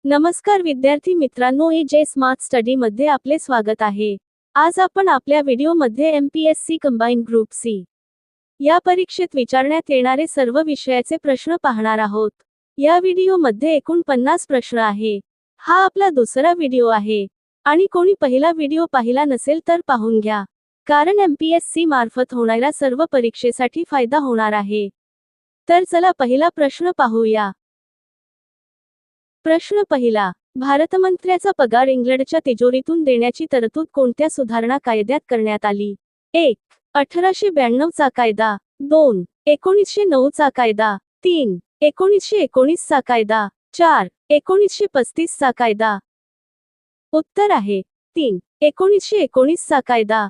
नमस्कार विद्यार्थी मित्रांनो, जे स्मार्ट स्टडी मध्ये आपले स्वागत आहे। आज आपण आपल्या व्हिडिओमध्ये MPSC कंबाइंड ग्रुप सी या परीक्षेत विचारण्यात येणारे सर्व विषयाचे प्रश्न पाहणार आहोत। या व्हिडिओमध्ये एकूण 50 प्रश्न आहे। हा आपला दुसरा व्हिडिओ आहे आणि कोणी पहिला व्हिडिओ पाहिला नसेल तर पाहून घ्या, कारण MPSC मार्फत होणाऱ्या सर्व परीक्षेसाठी फायदा होणार आहे। तर चला पहिला प्रश्न पाहूया। प्रश्न पहिला, भारतमंत्र्याचा पगार इंग्लंडच्या तिजोरीतून देण्याची तरतूद कोणत्या सुधारणा कायद्यात करण्यात आली? 1. 1892 चा कायदा, 2. 1909 चा कायदा, 3. 1919 चा कायदा, 4. 1935 चा कायदा। उत्तर आहे 3. 1919 चा कायदा।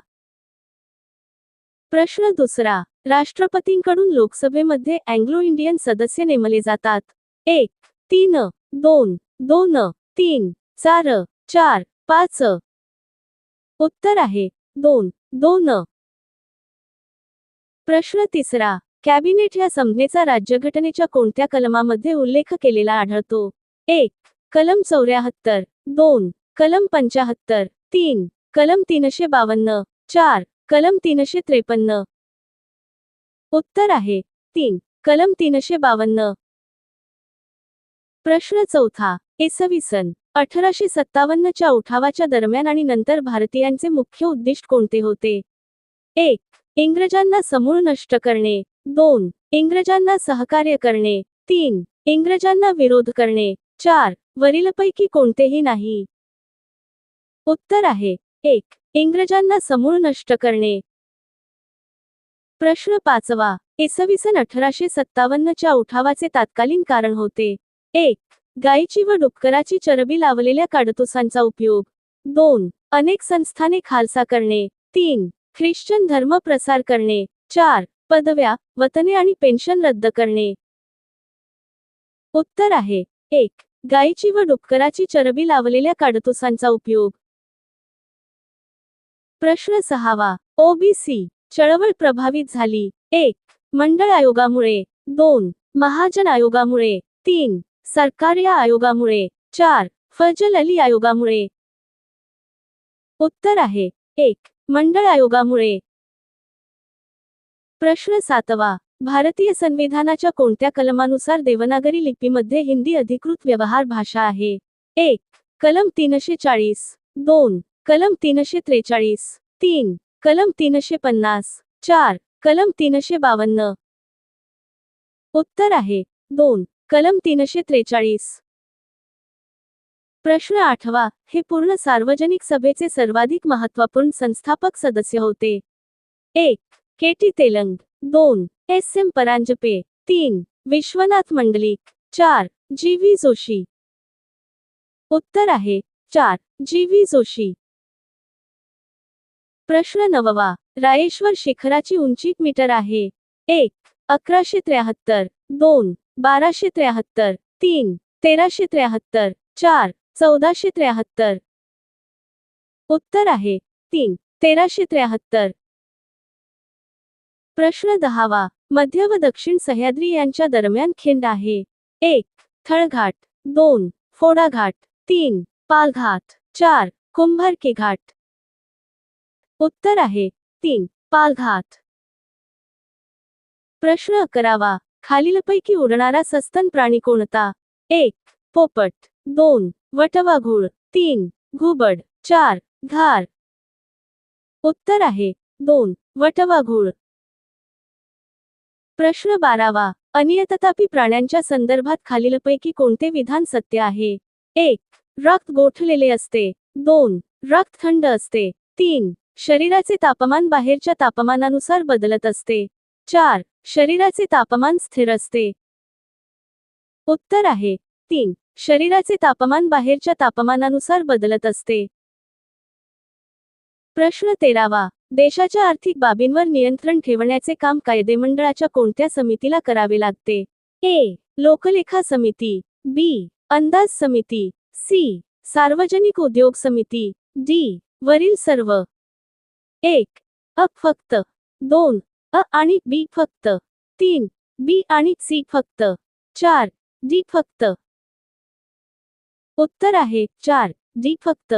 प्रश्न दुसरा, राष्ट्रपतींकडून लोकसभेमध्ये अँग्लो इंडियन सदस्य नेमले जातात? 1. 3, 2, 2, 3, 4, 4, 5। उत्तर आहे 2, 2। प्रश्न तिसरा, कॅबिनेट या संज्ञेचा राज्यघटनेच्या कोणत्या कलमामध्ये उल्लेख केलेला आढळतो? 1. कलम 74, 2. कलम 75, 3. कलम 352, 4. कलम 353। उत्तर आहे 3. कलम 352। प्रश्न चौथा, इसवी सन 1857 च्या उठावाच्या दरम्यान आणि नंतर भारतीयांचे मुख्य उद्दिष्ट कोणते होते? 1. इंग्रजांना समूळ नष्ट करणे, 2. इंग्रजांना सहकार्य करणे, 3. इंग्रजांना विरोध करणे, 4. वरीलपैकी कोणतेही नाही। उत्तर आहे 1. इंग्रजांना समूळ नष्ट करणे। प्रश्न पाचवा, इसवी सन 1857 च्या उठावाचे तात्कालीन कारण होते? 1. गायीची व डुक्कराची चरबी लावलेल्या काडतुसांचा उपयोग, 2. अनेक संस्थाने खालसा करणे, 3. ख्रिश्चन धर्म प्रसार करणे, 4. पदव्या, वतने आणि पेन्शन रद्द करणे। उत्तर आहे 1. गायीची व डुक्कराची चरबी लावलेल्या काडतुसांचा उपयोग। प्रश्न सहावा, ओबीसी चळवळ प्रभावित झाली? 1. मंडळ आयोगामुळे, 2. महाजन आयोगामुळे, 3. सरकार या आयोगामुळे, 4. फजल अली आयोगामुळे। उत्तर आहे 1. मंडळ आयोगामुळे। प्रश्न सातवा, भारतीय संविधानाच्या कोणत्या कलमानुसार देवनागरी लिपीमध्ये हिंदी अधिकृत व्यवहार भाषा आहे? 1. कलम 340, 2. कलम 343, 3. कलम 350, 4. कलम 352। उत्तर आहे 2. कलम 343। प्रश्न आठवा, हे पूर्ण सार्वजनिक सभेचे सर्वाधिक महत्त्वपूर्ण संस्थापक सदस्य होते? 1. KT Telang, 2. SM Paranjpe, 3. Vishwanath Mandlik, 4. GV Joshi. उत्तर आहे 4. GV जोशी। प्रश्न नववा, रायेश्वर शिखराची उंची मीटर आहे? 1. 1173, 2. 1273, 3. 1373, 4. 1473। उत्तर आहे 3. 1373। प्रश्न दहावा, मध्य व दक्षिण सह्याद्री यांच्या दरम्यान खिंड आहे? 1. थळघाट, 2. फोडाघाट, 3. पालघाट, 4. कुंभारकी घाट। उत्तर आहे 3. पालघाट। प्रश्न 11वा, खालीलपैकी उडणारा सस्तन प्राणी कोणता? 1. पोपट, 2. वटवाघूळ, 3. घुबड, 4. घार। उत्तर आहे 2. वटवाघूळ। प्रश्न 12वा, अनियततापी प्राण्यांच्या संदर्भात खालीलपैकी कोणते विधान सत्य आहे? 1. रक्त गोठलेले असते, 2. रक्त थंड असते, 3. शरीराचे तापमान बाहेरच्या तापमानानुसार बदलत असते, 4. शरीराचे तापमान स्थिर असते। उत्तर आहे 3. शरीराचे तापमान बाहेरच्या तापमानानुसार बदलत असते। प्रश्न 13वा, देशाच्या आर्थिक बाबींवर नियंत्रण ठेवण्याचे काम कायदेमंडळाच्या कोणत्या समितीला करावे लागते? A. लोकलेखा समिती, B. अंदाज समिती, C. सार्वजनिक उद्योग समिती, D. वरील सर्व। 1. अ फक्त, 2. अ आणि B फक्त, 3. B आणि C फक्त, 4. D फक्त। उत्तर आहे 4 डी फक्त.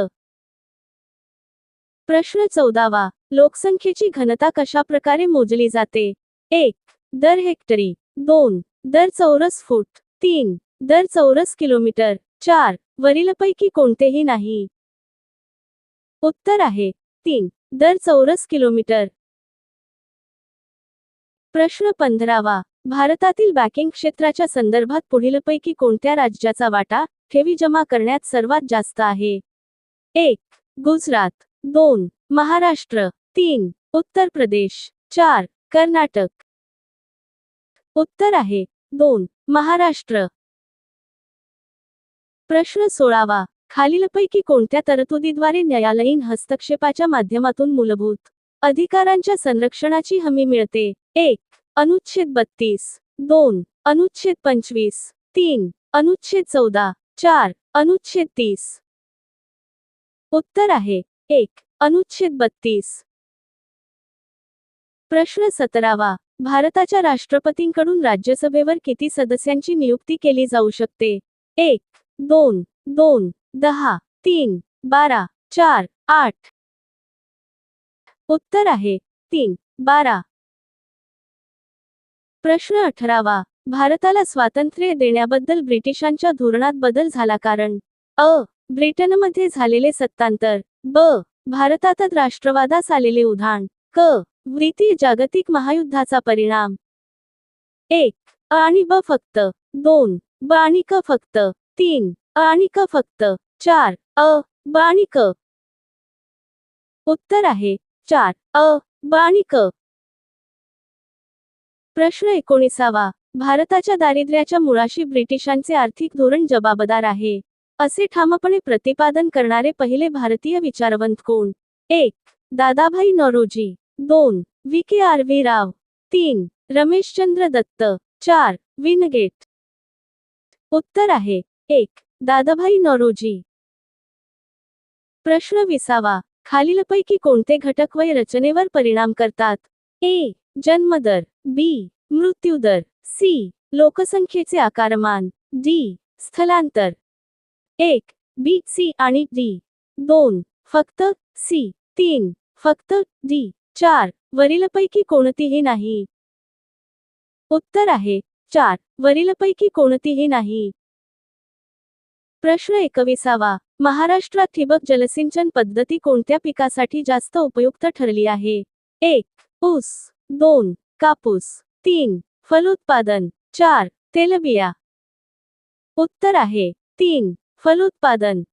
प्रश्न 14वा. लोकसंख्येची घनता कशा प्रकारे मोजली जाते? 1 दर हेक्टरी, 2 दर चौरस फूट, 3 दर चौरस किलोमीटर, 4 वरीलपैकी कोणतेही नाही. उत्तर आहे 3 दर चौरस किलोमीटर. प्रश्न 15वा. भारतातील बँकिंग क्षेत्राच्या संदर्भात पुढीलपैकी कोणत्या राज्याचा वाटा ठेवी जमा करण्यात सर्वात जास्त आहे? 1 गुजरात, 2 महाराष्ट्र, 3 उत्तर प्रदेश, 4 कर्नाटक. उत्तर आहे 2 महाराष्ट्र. प्रश्न 16वा. खालीलपैकी कोणत्या तरतुदीद्वारे न्यायालयीन हस्तक्षेपाच्या माध्यमातून मूलभूत अधिकारांच्या संरक्षणाची हमी मिळते? 1 अनुच्छेद 32, 2 अनुच्छेद 25, 3 अनुच्छेद 14, 4 अनुच्छेद 30. उत्तर आहे 1 अनुच्छेद 32. प्रश्न 17वा. भारताच्या राष्ट्रपतींकडून राज्यसभेवर किती सदस्यांची नियुक्ती केली जाऊ शकते? 1 2 2 10 3 12 4 8. उत्तर आहे 3 12. प्रश्न 18वा. भारताला स्वातंत्र्य देण्याबद्दल ब्रिटिशांच्या धोरणात बदल झाला कारण? अ ब्रिटनमध्ये झालेले सत्तांतर, ब भारतातच राष्ट्रवादास आलेले उधाण, क द्वितीय जागतिक महायुद्धाचा परिणाम. 1 अ आणि ब फक्त, 2 ब आणि क फक्त, 3 अ आणि क फक्त, 4 अ ब आणि क. उत्तर आहे 4 अ ब आणि क. प्रश्न 19वा. भारताच्या दारिद्र्याच्या मुळाशी ब्रिटिशांचे आर्थिक धोरण जबाबदार आहे असे ठामपणे प्रतिपादन करणारे पहिले भारतीय विचारवंत कोण? 1 दादाभाई नौरोजी, 2 व्ही.के.आर.व्ही. राव, 3 रमेशचंद्र दत्त, 4 विनगेट. उत्तर आहे 1 दादाभाई नौरोजी. प्रश्न 20वा. खालीलपैकी कोणते घटक वय रचनेवर परिणाम करतात? ए जन्मदर, बी मृत्यूदर, सी लोकसंख्येचे आकारमान, डी स्थलांतर. 1 बी सी आणि डी. 2 फक्त सी, 3 फक्त डी, 4 वरीलपैकी कोणतीही नाही. उत्तर आहे 4 वरीलपैकी कोणतीही नाही. प्रश्न 21वा. महाराष्ट्रात ठिबक जलसिंचन पद्धती कोणत्या पिकासाठी जास्त उपयुक्त ठरली आहे? 1 ऊस, 2 कापूस, 3 फलोत्पादन, 4 तेलबिया. उत्तर आहे 3 फलोत्पादन.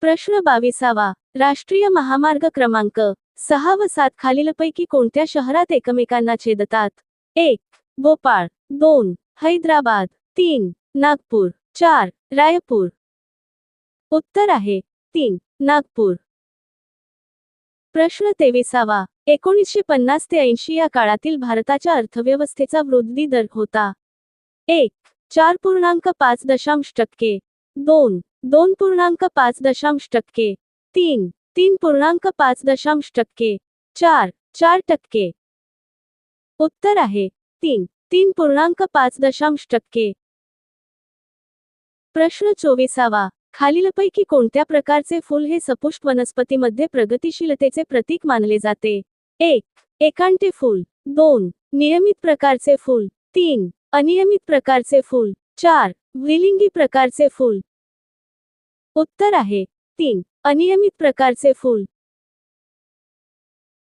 प्रश्न 22वा. राष्ट्रीय महामार्ग क्रमांक 6 व 7 खालीलपैकी कोणत्या शहरात एकमेकांना छेदतात? 1 भोपाळ, 2 हैदराबाद, 3 नागपूर, 4 रायपूर. उत्तर आहे 3 नागपूर. प्रश्न 23वा. 1950 ते 80 या काळातील भारताच्या अर्थव्यवस्थेचा वृद्धी दर होता? 1 4.5%, 2 2.5%, 3 3.5%, 4 4%. उत्तर आहे 3 3.5%. प्रश्न 24वा. खालीलपैकी कोणत्या प्रकारचे फूल हे सपुष्प वनस्पतीमध्ये प्रगतिशीलतेचे प्रतीक मानले जाते? 1 एकांटी फूल, 2 नियमित प्रकारचे फूल, 3 अनियमित प्रकारचे फूल, 4 द्विलिंगी प्रकारचे फूल. उत्तर आहे 3 अनियमित प्रकारचे फूल.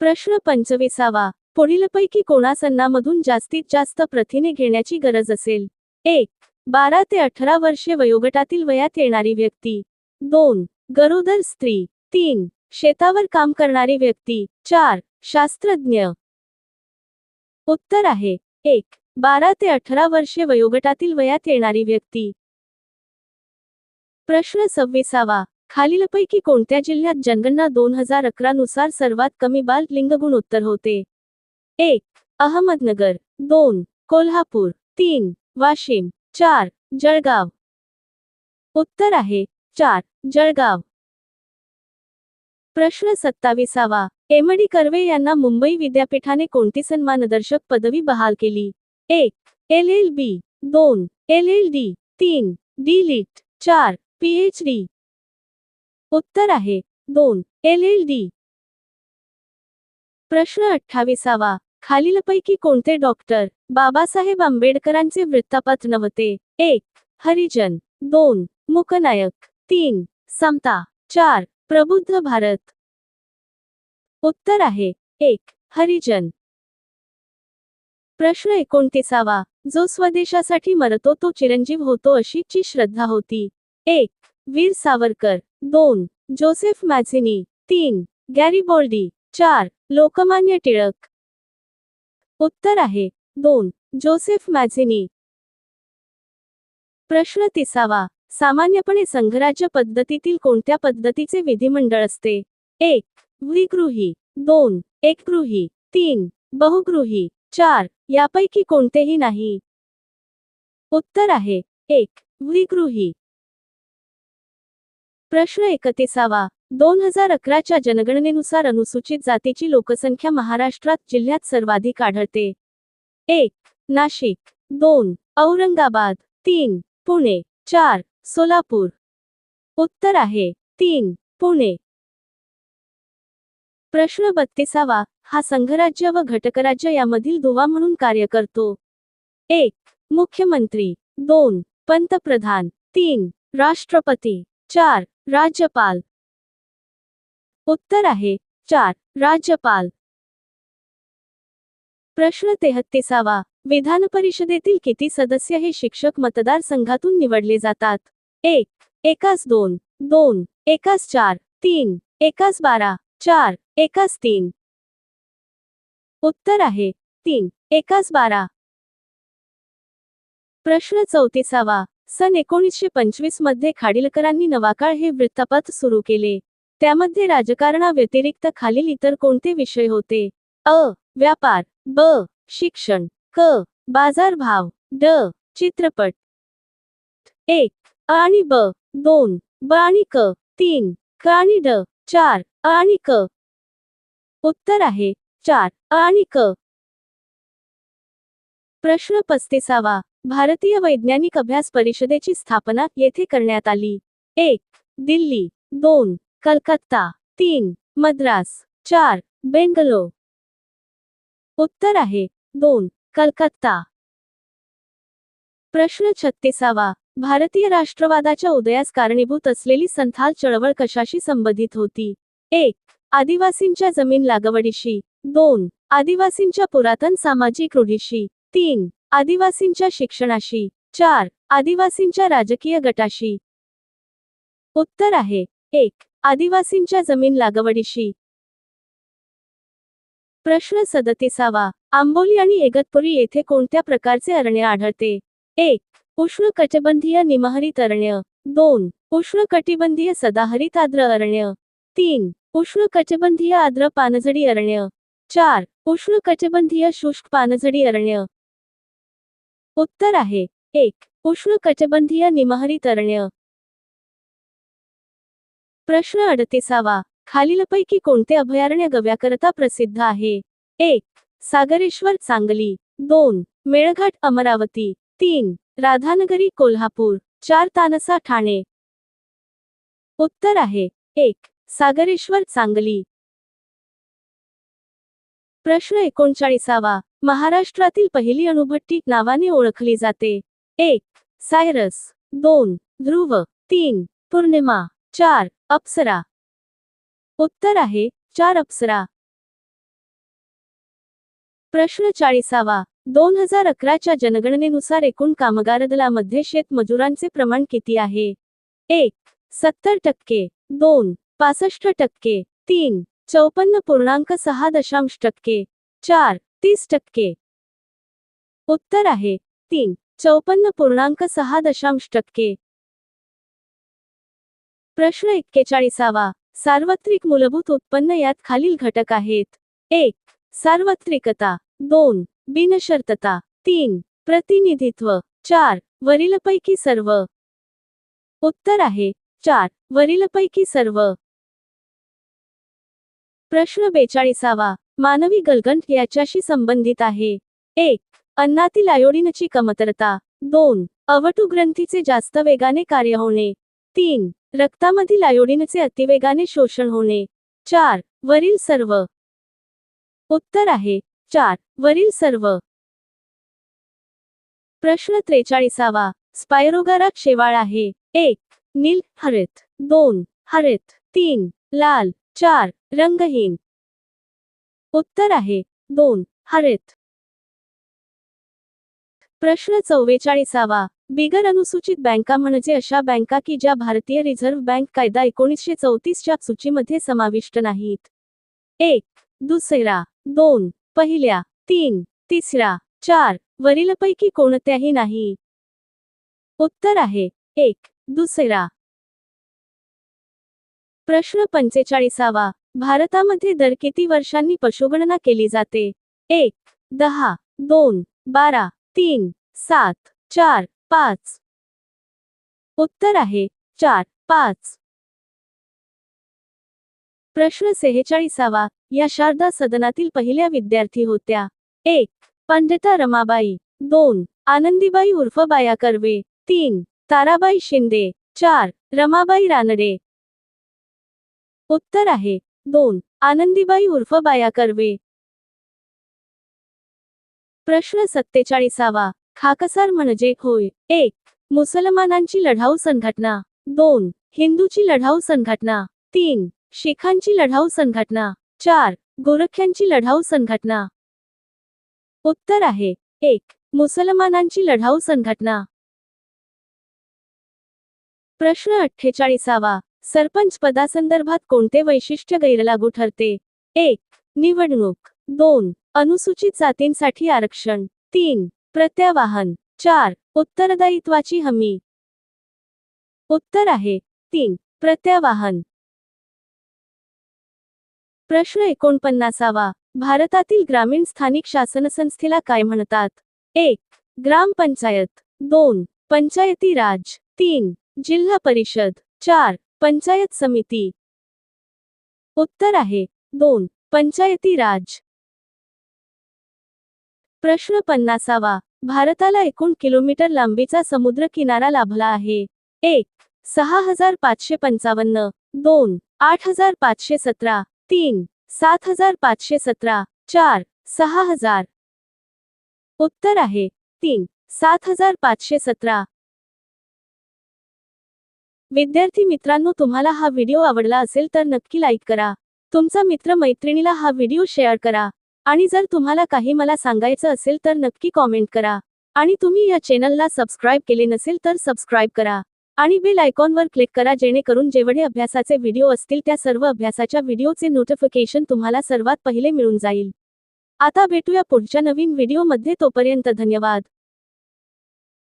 प्रश्न 25वा. पुढीलपैकी कोणास अन्नामधून जास्तीत जास्त प्रथिने घेण्याची गरज असेल? 1 12 ते 18 वर्षे वयोगटातील वयात येणारी व्यक्ती, 2 गरोदर स्त्री, 3 शेतावर काम करणारी व्यक्ती, 4 शास्त्रज्ञ. उत्तर आहे 1 12 ते 18 वर्षे वयोगटातील वयात येणारी व्यक्ती. प्रश्न 26वा. खालीलपैकी कोणत्या जिल्ह्यात जनगणना 2011 नुसार सर्वात कमी बाल लिंग गुणोत्तर होते? 1 अहमदनगर, 2 कोल्हापूर, 3 वाशिम, 4 जळगाव. उत्तर आहे 4 जळगाव. प्रश्न 27वा. एम.डी. कर्वे यांना मुंबई विद्यापीठाने कोणती सन्मानदर्शक पदवी बहाल केली? 1 LLB, 2 LLD, 3 D.Litt, 4. PhD. उत्तर आहे 2. LLD. प्रश्न 28वा. खालीलपैकी कोणते डॉक्टर बाबासाहेब आंबेडकरांचे वृत्तपत्र नव्हते? 1. हरिजन. 2. मूकनायक. 3. समता. 4. प्रबुद्ध भारत. उत्तर आहे 1. हरिजन. प्रश्न 29वा. जो स्वदेशासाठी मरतो तो चिरंजीव होतो अशी ची श्रद्धा होती? 1. वीर सावरकर. 2. Joseph Mazzini. 3. गॅरिबॉल्डी. 4. लोकमान्य टिळक. उत्तर आहे 2. Joseph Mazzini. प्रश्न 30वा. सामान्यपणे संघराज्य पद्धतीतील कोणत्या पद्धतीचे विधिमंडळ असते? 1. द्विगृही. 2. एकगृही. 3. बहुगृही. 4. यापैकी कोणतेही नाही. उत्तर आहे 1. द्विगृही. प्रश्न 31वा. 2011च्या जनगणनेनुसार अनुसूचित जातीची लोकसंख्या महाराष्ट्रात जिल्ह्यात सर्वाधिक आढळते? 1. नाशिक. 2. औरंगाबाद. 3. पुणे. 4. सोलापूर. उत्तर आहे 3. पुणे. प्रश्न 32वा. हा संघराज्य व घटकराज्य यामधील दुवा म्हणून कार्य करतो? 1. मुख्यमंत्री. 2. पंतप्रधान. 3. राष्ट्रपती. 4. राज्यपाल. उत्तर आहे 4. राज्यपाल. प्रश्न 33वा. विधान परिषदेतील किती सदस्य हे शिक्षक मतदारसंघातून निवडले जातात? 1. एकास 2. 2. एकास 4. 3. एकास 12. 4. एकास 3. उत्तर आहे 3. एकास 12. प्रश्न 34वा. सन 1925 मध्ये खाडीलकरांनी नवाकाळ हे वृत्तपत्र सुरू केले. त्यामध्ये राजकारणाव्यतिरिक्त खालील इतर कोणते विषय होते? अ. व्यापार. ब. शिक्षण. क. बाजारभाव. ड. चित्रपट. 1. अ आणि ब. 2. ब आणि क. 3. क आणि ड. 4. अ आणि क. उत्तर आहे 4. अ आणि क. प्रश्न 35वा. भारतीय वैज्ञानिक अभ्यास परिषदेची स्थापना येथे करण्यात आली? 1. दिल्ली. 2. कलकत्ता. 3. मद्रास. 4. बेंगलोर. उत्तर आहे 2. कलकत्ता. प्रश्न 36वा. भारतीय राष्ट्रवादाच्या उदयास कारणीभूत असलेली संथाल चळवळ कशाशी संबंधित होती? 1. आदिवासींच्या जमीन लागवडीशी. 2. आदिवासींच्या पुरातन सामाजिक रूढीशी. 3. आदिवासींच्या शिक्षणाशी. 4. आदिवासींच्या राजकीय गटाशी. उत्तर आहे 1. आदिवासींच्या जमीन लागवडीशी. प्रश्न 37वा. आंबोली आणि इगतपुरी येथे कोणत्या प्रकारचे अरण्य आढळते? 1. उष्णकटिबंधीय निमहरित अरण्य. 2. उष्णकटिबंधीय सदाहरित आर्द्र अरण्य. 3. उष्णकटिबंधीय आर्द्र पानझडी अरण्य. 4. उष्णकटिबंधीय शुष्क पानझडी अरण्य. उत्तर आहे 1. उष्णकटिबंधीय निमहरित अरण्य. प्रश्न 38वा. खालीलपैकी कोणते अभयारण्य गव्याकरता प्रसिद्ध आहे? 1. सागरेश्वर सांगली. 2. मेळघाट अमरावती. 3. राधानगरी कोल्हापूर. 4. तानसा ठाणे. उत्तर आहे 1. सागरेश्वर सांगली. प्रश्न 39वा. महाराष्ट्रातील पहिली अणुभट्टी नावाने ओळखली जाते? 1. सायरस. 2. ध्रुव. 3. पूर्णिमा. 4. अप्सरा. उत्तर आहे 4. अप्सरा. प्रश्न 40वा. 2011च्या जनगणनेनुसार एकूण कामगार दलामध्ये शेतमजुरांचे प्रमाण किती आहे? 1. 70%. 2. 65%. 3. 54.6%. 4. 30%. उत्तर आहे 3. 54.6%. प्रश्न 41वा. सार्वत्रिक मूलभूत उत्पन्न यात खालील घटक आहेत? 1. सार्वत्रिकता. 2. बिनशर्तता. 3. प्रतिनिधित्व. 4. वरीलपैकी सर्व. उत्तर आहे 4. वरीलपैकी सर्व. प्रश्न 42वा. मानवी गलगंट याच्याशी संबंधित आहे? 1. अन्नातील आयोडीनची कमतरता. 2. अवटु ग्रंथीचे जास्त वेगाने कार्य होणे. 3. रक्तामधील आयोडीनचे अतिवेगाने शोषण होणे. 4. वरील सर्व. उत्तर आहे 4. वरील सर्व. प्रश्न 43वा. स्पायरोगारा शेवाळ आहे. 1. नील हरित. 2. हरित. 3. लाल. 4. रंगहीन. उत्तर आहे 2. हरित. प्रश्न 44वा. बिगर अनुसूचित बँका म्हणजे अशा बँका की ज्या भारतीय रिझर्व्ह बँक कायदा 1934 च्या सूचीमध्ये समाविष्ट नाहीत. 1. दुसरा. 2. पहिल्या. 3. तिसरा. 4. वरीलपैकी कोणत्याही नाही. उत्तर आहे 1. दुसरा. प्रश्न 45वा. भारतामध्ये दर किती वर्षांनी पशुगणना केली जाते? 1. 10. 2. 12. 3. 7. 4. 5. उत्तर आहे 4. 5. प्रश्न 46वा. या शारदा सदनातील पहिल्या विद्यार्थी होत्या. 1. पंडिता रमाबाई. 2. आनंदीबाई उर्फ बाया कर्वे. 3. ताराबाई शिंदे. 4. रमाबाई रानडे. उत्तर आहे 2. आनंदीबाई उर्फ बाया कर्वे. प्रश्न 47वा. खाकसार म्हणजे होय. 1. मुसलमानांची लढाऊ संघटना. 2. हिंदूची लढाऊ संघटना. 3. शिखांची लढाऊ संघटना. 4. गोरख्यांची लढाऊ संघटना. उत्तर आहे 1. मुसलमानांची लढाऊ संघटना. प्रश्न 48वा. सरपंच पदासंदर्भात कोणते वैशिष्ट्य गैरलागू ठरते? 1. निवडणूक. 2. अनुसूचित जातींसाठी आरक्षण. 3. प्रत्यावाहन. 4. उत्तरदायित्वाची हमी. उत्तर आहे 3. प्रत्यावाहन. प्रश्न 49वा. भारतातील ग्रामीण स्थानिक शासनसंस्थेला काय म्हणतात? 1. ग्रामपंचायत. 2. पंचायती राज. 3. जिल्हा परिषद. 4. पंचायत समिती. उत्तर आहे 2. पंचायती राज. प्रश्न 50वा. भारताला एकूण किलोमीटर लांबीचा समुद्र किनारा लाभला आहे. 1. 6555. 2. 8517. 3. 7517. 4. 6000. उत्तर आहे 3. 7517. विद्यार्थी मित्रांनो, तुम्हाला हा व्हिडिओ आवडला असेल तर नक्की लाईक करा. तुमचा मित्र मैत्रिणीला हा व्हिडिओ शेअर करा. आणि जर तुम्हाला काही मला सांगायचं असेल तर नक्की कॉमेंट करा. आणि तुम्ही या चॅनलला सबस्क्राईब केले नसेल तर सबस्क्राईब करा. आणि बेल आयकॉनवर क्लिक करा जेणेकरून जेवढे अभ्यासाचे व्हिडिओ असतील त्या सर्व अभ्यासाच्या व्हिडिओचे नोटिफिकेशन तुम्हाला सर्वात पहिले मिळून जाईल. आता भेटूया पुढच्या नवीन व्हिडिओमध्ये. तोपर्यंत धन्यवाद.